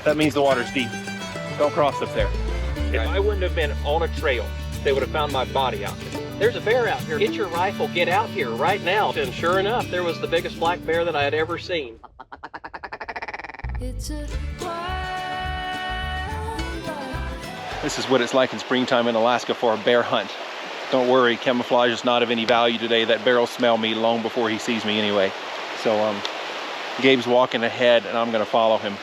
That means the water's deep. Don't cross up there. If I wouldn't have been on a trail, they would have found my body out there. There's a bear out here. Get your rifle, get out here right now. And sure enough, there was the biggest black bear that I had ever seen. This is what it's like in springtime in Alaska for a bear hunt. Don't worry, camouflage is not of any value today. That bear will smell me long before he sees me anyway. So Gabe's walking ahead and I'm gonna follow him.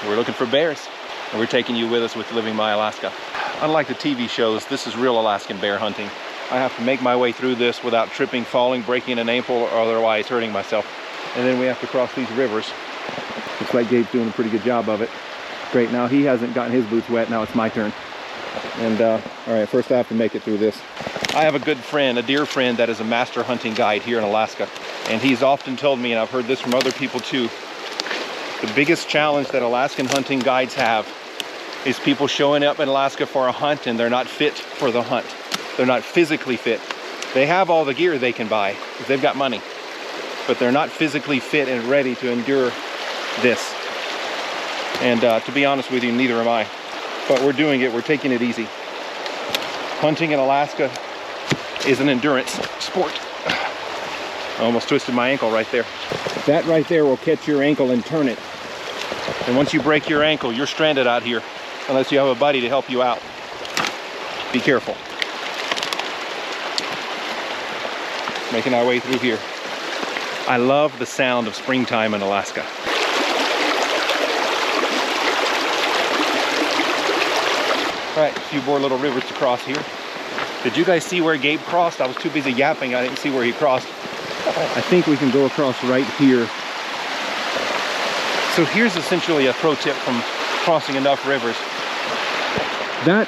We're looking for bears, and we're taking you with us with Living My Alaska. Unlike the TV shows, this is real Alaskan bear hunting. I have to make my way through this without tripping, falling, breaking an ankle, or otherwise hurting myself. And then we have to cross these rivers. Looks like Gabe's doing a pretty good job of it. Great, now he hasn't gotten his boots wet, now it's my turn. And all right, first I have to make it through this. I have a good friend, a dear friend, that is a master hunting guide here in Alaska. And he's often told me, and I've heard this from other people too, the biggest challenge that Alaskan hunting guides have is people showing up in Alaska for a hunt and they're not fit for the hunt. They're not physically fit. They have all the gear they can buy because they've got money, but they're not physically fit and ready to endure this. And to be honest with you, neither am I. But we're doing it, we're taking it easy. Hunting in Alaska is an endurance sport. I almost twisted my ankle right there. That right there will catch your ankle and turn it. And once you break your ankle, you're stranded out here unless you have a buddy to help you out. Be careful. Making our way through here. I love the sound of springtime in Alaska. All right, a few more little rivers to cross here. Did you guys see where Gabe crossed? I was too busy yapping, I didn't see where he crossed. I think we can go across right here. So here's essentially a pro tip from crossing enough rivers. That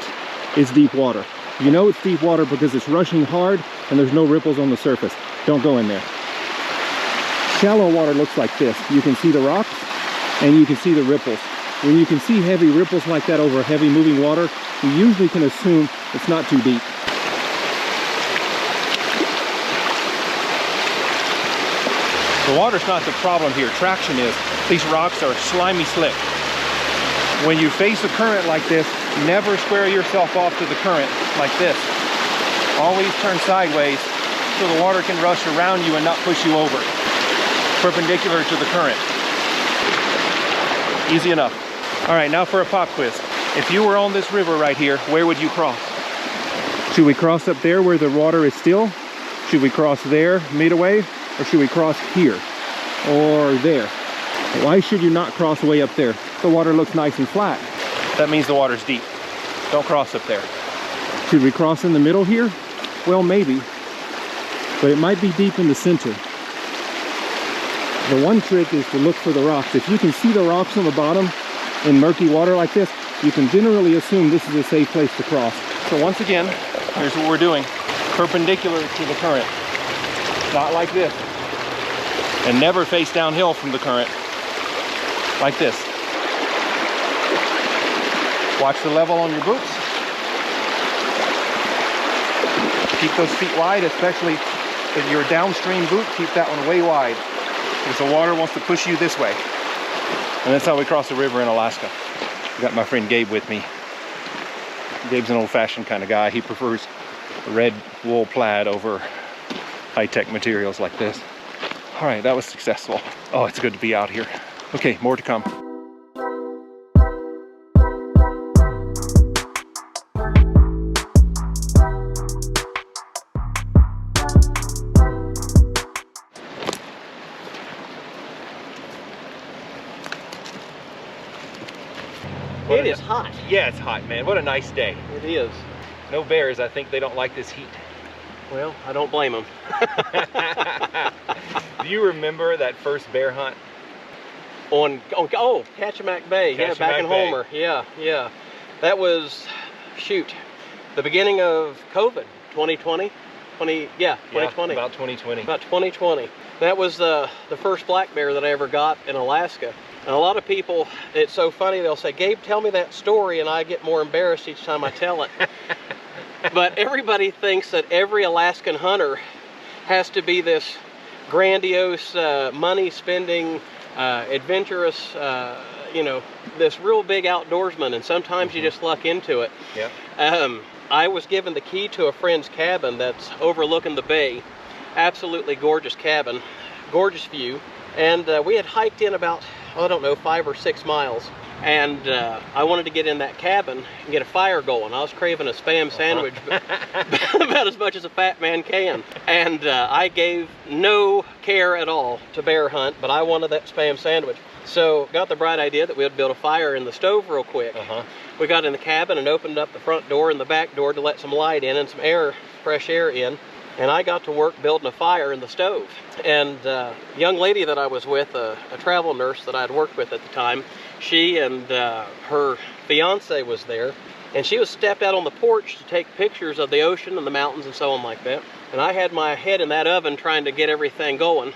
is deep water. You know it's deep water because it's rushing hard and there's no ripples on the surface. Don't go in there. Shallow water looks like this. You can see the rocks and you can see the ripples. When you can see heavy ripples like that over heavy moving water, you usually can assume it's not too deep. The water's not the problem here, traction is. These rocks are slimy slick. When you face a current like this, never square yourself off to the current like this. Always turn sideways so the water can rush around you and not push you over. Perpendicular to the current. Easy enough. All right, now for a pop quiz. If you were on this river right here, where would you cross? Should we cross up there where the water is still? Should we cross there, midway? Or should we cross here or there? Why should you not cross way up there? The water looks nice and flat. That means the water's deep. Don't cross up there. Should we cross in the middle here? Well, maybe, but it might be deep in the center. The one trick is to look for the rocks. If you can see the rocks on the bottom in murky water like this, you can generally assume this is a safe place to cross. So once again, here's what we're doing. Perpendicular to the current. Not like this. And never face downhill from the current. Like this. Watch the level on your boots. Keep those feet wide, especially if your downstream boot, keep that one way wide. Because the water wants to push you this way. And that's how we cross the river in Alaska. I got my friend Gabe with me. Gabe's an old-fashioned kind of guy. He prefers red wool plaid over high-tech materials like this. All right, that was successful. Oh, it's good to be out here. Okay, more to come. It is hot. Yeah, it's hot, man. What a nice day. It is. No bears. I think they don't like this heat. Well, I don't blame them. Do you remember that first bear hunt? on Kachemak Bay, yeah, back in Homer, yeah. That was, shoot, the beginning of COVID, 2020, 2020. Yeah, about 2020. About 2020. That was the first black bear that I ever got in Alaska. And a lot of people, it's so funny, they'll say, Gabe, tell me that story, and I get more embarrassed each time I tell it. But everybody thinks that every Alaskan hunter has to be this grandiose, money-spending, adventurous, this real big outdoorsman, and sometimes you just luck into it. Yeah. I was given the key to a friend's cabin that's overlooking the bay. Absolutely gorgeous cabin, gorgeous view. And we had hiked in about, I don't know, 5 or 6 miles. And I wanted to get in that cabin and get a fire going. I was craving a Spam sandwich about as much as a fat man can. And I gave no care at all to bear hunt, but I wanted that Spam sandwich. So got the bright idea that we would build a fire in the stove real quick. We got in the cabin and opened up the front door and the back door to let some light in and some air, fresh air in. And I got to work building a fire in the stove. And a young lady that I was with, a travel nurse that I had worked with at the time, she and her fiance was there. And she was stepped out on the porch to take pictures of the ocean and the mountains and so on like that. And I had my head in that oven trying to get everything going.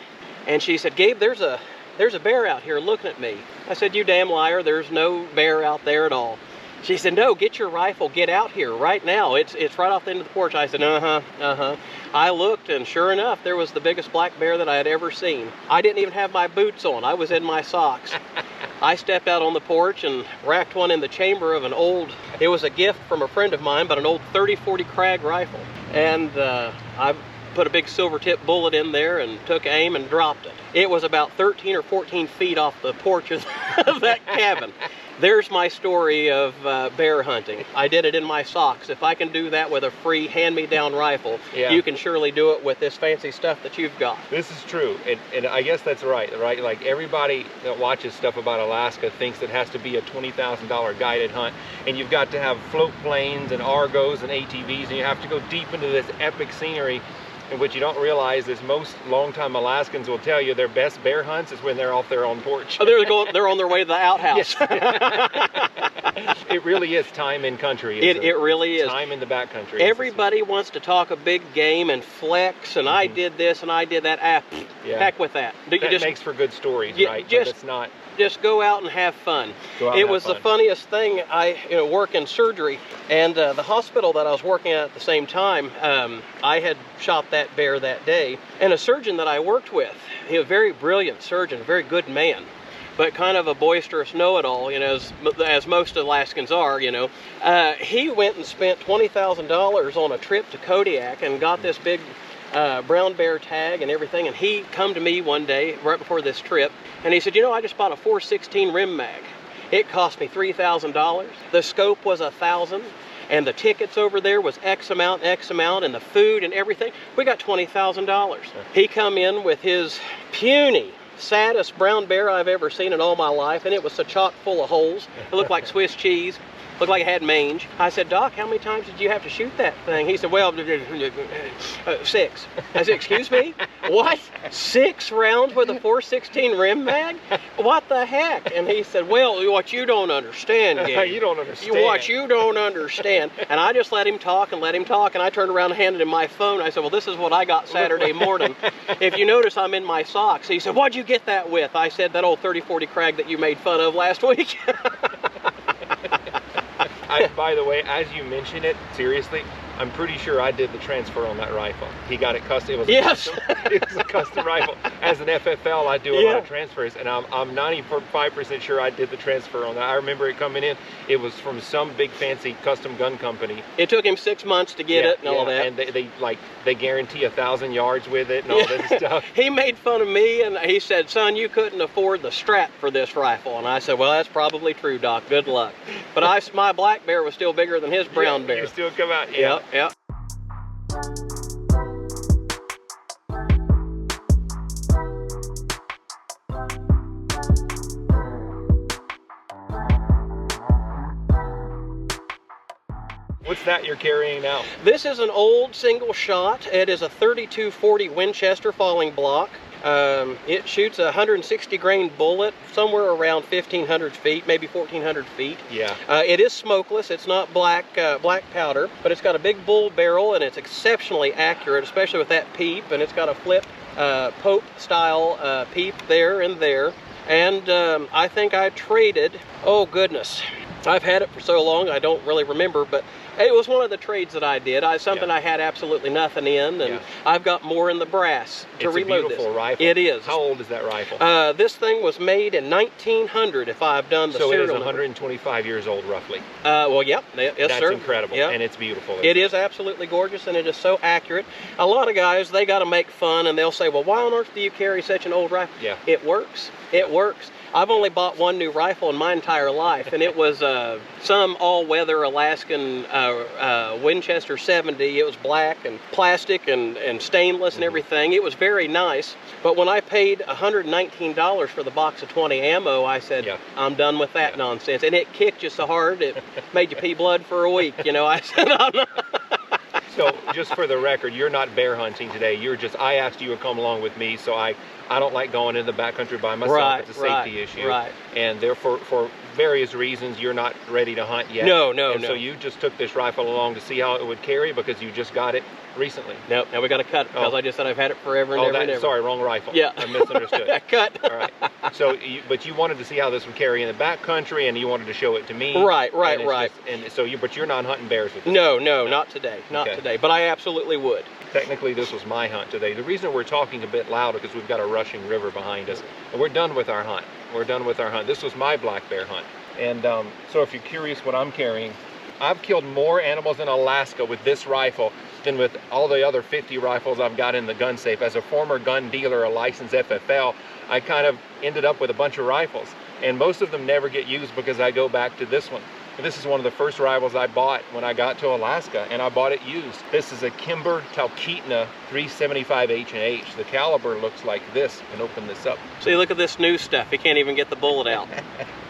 And she said, Gabe, there's a bear out here looking at me. I said, you damn liar, there's no bear out there at all. She said, no, get your rifle, get out here right now. It's right off the end of the porch. I said, I looked, and sure enough, there was the biggest black bear that I had ever seen. I didn't even have my boots on. I was in my socks. I stepped out on the porch and racked one in the chamber of an old, it was a gift from a friend of mine, but an old 30-40 Krag rifle. And I put a big silver tip bullet in there and took aim and dropped it. It was about 13 or 14 feet off the porch of that cabin. There's my story of bear hunting. I did it in my socks. If I can do that with a free hand-me-down rifle, you can surely do it with this fancy stuff that you've got. This is true, and I guess that's right? Like everybody that watches stuff about Alaska thinks it has to be a $20,000 guided hunt, and you've got to have float planes and Argos and ATVs, and you have to go deep into this epic scenery. And what you don't realize is most longtime Alaskans will tell you their best bear hunts is when they're off their own porch. Oh, they're on their way to the outhouse. It really is time in country. It really is. Time in the backcountry. Everybody wants to talk a big game and flex, and I did this and I did that. Heck with that. That makes for good stories, right? But it's not. Just go out and have fun. It was the funniest thing. I work in surgery, and the hospital that I was working at the same time, I had shot that bear that day, and a surgeon that I worked with, he was a very brilliant surgeon, a very good man, but kind of a boisterous know-it-all, as most Alaskans are, he went and spent $20,000 on a trip to Kodiak and got this big brown bear tag and everything, and he come to me one day right before this trip, and he said, I just bought a 416 rim mag. It cost me $3,000. The scope was $1,000, and the tickets over there was X amount, and the food and everything. We got $20,000. He come in with his puny, saddest brown bear I've ever seen in all my life, and it was so chock full of holes. It looked like Swiss cheese. Looked like it had mange. I said, Doc, how many times did you have to shoot that thing? He said, well, 6. I said, excuse me? What? 6 rounds with a 416 rim mag? What the heck? And he said, well, what you don't understand, Gabe. You don't understand. What you don't understand. And I just let him talk, and I turned around and handed him my phone. I said, well, this is what I got Saturday morning. If you notice, I'm in my socks. He said, what'd you get that with? I said, that old 30-40 Krag that you made fun of last week. By the way, as you mention it, seriously, I'm pretty sure I did the transfer on that rifle. He got it custom. It was a custom rifle. As an FFL, I do a lot of transfers, and I'm 95% sure I did the transfer on that. I remember it coming in. It was from some big fancy custom gun company. It took him 6 months to get it and all that. And they guarantee 1,000 yards with it and all this stuff. He made fun of me, and he said, son, you couldn't afford the strap for this rifle. And I said, well, that's probably true, Doc. Good luck. But my black bear was still bigger than his brown bear. You still come out. Yep. What's What's that you're carrying now? This is an old single shot. It is a 3240 Winchester falling block. It shoots a 160 grain bullet somewhere around 1,500 feet, maybe 1,400 feet. Yeah. It is smokeless. It's not black powder, but it's got a big bull barrel and it's exceptionally accurate, especially with that peep. And it's got a flip Pope style peep there and there. And I think I traded, oh goodness, I've had it for so long I don't really remember, but it was one of the trades that I did. Something I had absolutely nothing in, and I've got more in the brass to reload this. It's a beautiful rifle. It is. How old is that rifle? This thing was made in 1900, if I've done the serial So it is number. 125 years old, roughly. Well, yep. Yes, That's sir. incredible, Yep. and it's beautiful. It is absolutely gorgeous, and it is so accurate. A lot of guys, they got to make fun, and they'll say, well, why on earth do you carry such an old rifle? Yeah. It works. It works. I've only bought one new rifle in my entire life, and it was some all-weather Alaskan Winchester 70. It was black and plastic and stainless and everything. It was very nice, but when I paid $119 for the box of 20 ammo, I said, I'm done with that nonsense. And it kicked you so hard, it made you pee blood for a week. You know, I said, I'm not. So, just for the record, you're not bear hunting today. You're just, I asked you to come along with me, so I don't like going into the backcountry by myself. Right, it's a safety issue. Right. And therefore, for various reasons, you're not ready to hunt yet. No. So you just took this rifle along to see how it would carry because you just got it recently. Nope, now we got to cut it because I just said I've had it forever and ever and ever. Sorry, wrong rifle. Yeah. I misunderstood. Cut. All right. So, but you wanted to see how this would carry in the backcountry, and you wanted to show it to me. Right. But you're not hunting bears with this. No, not today. Not today. But I absolutely would. Technically, this was my hunt today. The reason we're talking a bit louder because we've got a rushing river behind us, and we're done with our hunt. This was my black bear hunt. And so if you're curious what I'm carrying, I've killed more animals in Alaska with this rifle than with all the other 50 rifles I've got in the gun safe. As a former gun dealer, a licensed FFL, I kind of ended up with a bunch of rifles. And most of them never get used because I go back to this one. And this is one of the first rifles I bought when I got to Alaska, and I bought it used. This is a Kimber Talkeetna 375 H&H. The caliber looks like this. And open this up. See, look at this new stuff. You can't even get the bullet out.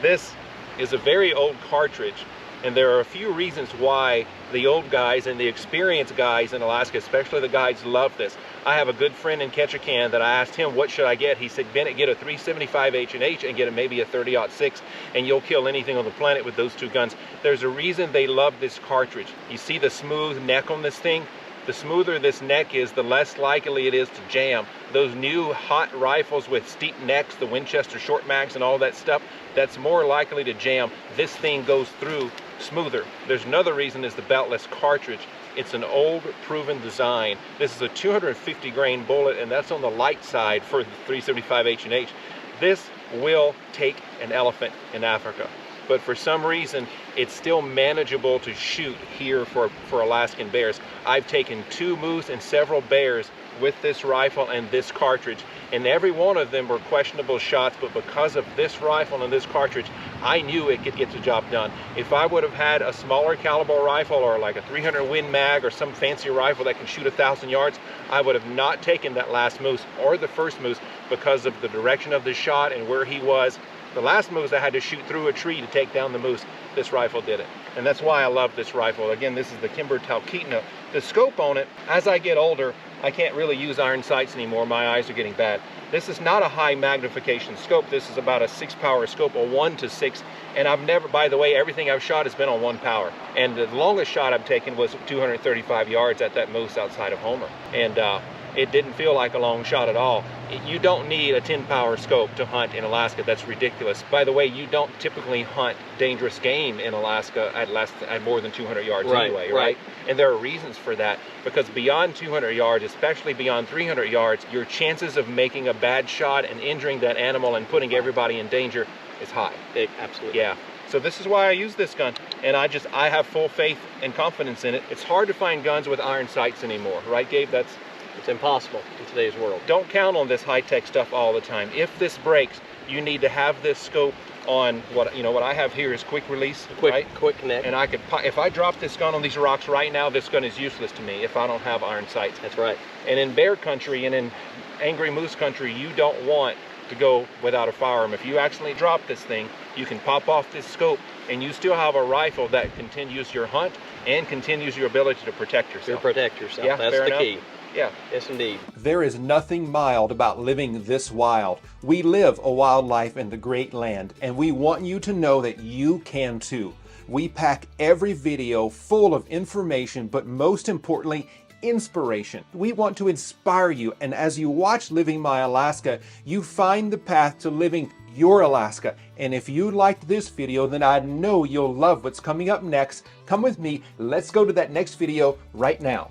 This is a very old cartridge, and there are a few reasons why the old guys and the experienced guys in Alaska, especially the guides, love this. I have a good friend in Ketchikan that I asked him, what should I get? He said, Bennett, get a 375 H&H and get maybe a 30-06, and you'll kill anything on the planet with those two guns. There's a reason they love this cartridge. You see the smooth neck on this thing? The smoother this neck is, the less likely it is to jam. Those new hot rifles with steep necks, the Winchester short mags and all that stuff, that's more likely to jam. This thing goes through smoother. There's another reason is the beltless cartridge. It's an old proven design. This is a 250 grain bullet, and that's on the light side for the 375 H&H. This will take an elephant in Africa, but for some reason it's still manageable to shoot here for Alaskan bears. I've taken 2 moose and several bears with this rifle and this cartridge, and every one of them were questionable shots, but because of this rifle and this cartridge, I knew it could get the job done. If I would have had a smaller caliber rifle or like a 300 Win Mag or some fancy rifle that can shoot 1,000 yards, I would have not taken that last moose or the first moose because of the direction of the shot and where he was. The last moose I had to shoot through a tree to take down the moose. This rifle did it. And that's why I love this rifle. Again, this is the Kimber Talkeetna. The scope on it, as I get older, I can't really use iron sights anymore. My eyes are getting bad. This is not a high magnification scope. This is about a 6 power scope, a 1:6. And I've never, by the way, everything I've shot has been on 1 power. And the longest shot I've taken was 235 yards at that moose outside of Homer. And it didn't feel like a long shot at all. You don't need a 10 power scope to hunt in Alaska. That's ridiculous. By the way, you don't typically hunt dangerous game in Alaska at more than 200 yards anyway, right? And there are reasons for that, because beyond 200 yards, especially beyond 300 yards, your chances of making a bad shot and injuring that animal and putting everybody in danger is high. Absolutely. Yeah. So this is why I use this gun, and I have full faith and confidence in it. It's hard to find guns with iron sights anymore, right, Gabe? It's impossible in today's world. Don't count on this high-tech stuff all the time. If this breaks, you need to have this scope on what I have here is quick release, right? Quick connect. And if I drop this gun on these rocks right now, this gun is useless to me if I don't have iron sights. That's right. And in bear country and in angry moose country, you don't want to go without a firearm. If you accidentally drop this thing, you can pop off this scope and you still have a rifle that continues your hunt, and continues your ability to protect yourself. To protect yourself. Yeah, That's fair the enough. key. Yeah. Yes, indeed. There is nothing mild about living this wild. We live a wild life in the great land, and we want you to know that you can too. We pack every video full of information, but most importantly, inspiration. We want to inspire you, and as you watch Living My Alaska, you find the path to living your Alaska. And if you liked this video, then I know you'll love what's coming up next. Come with me, let's go to that next video right now.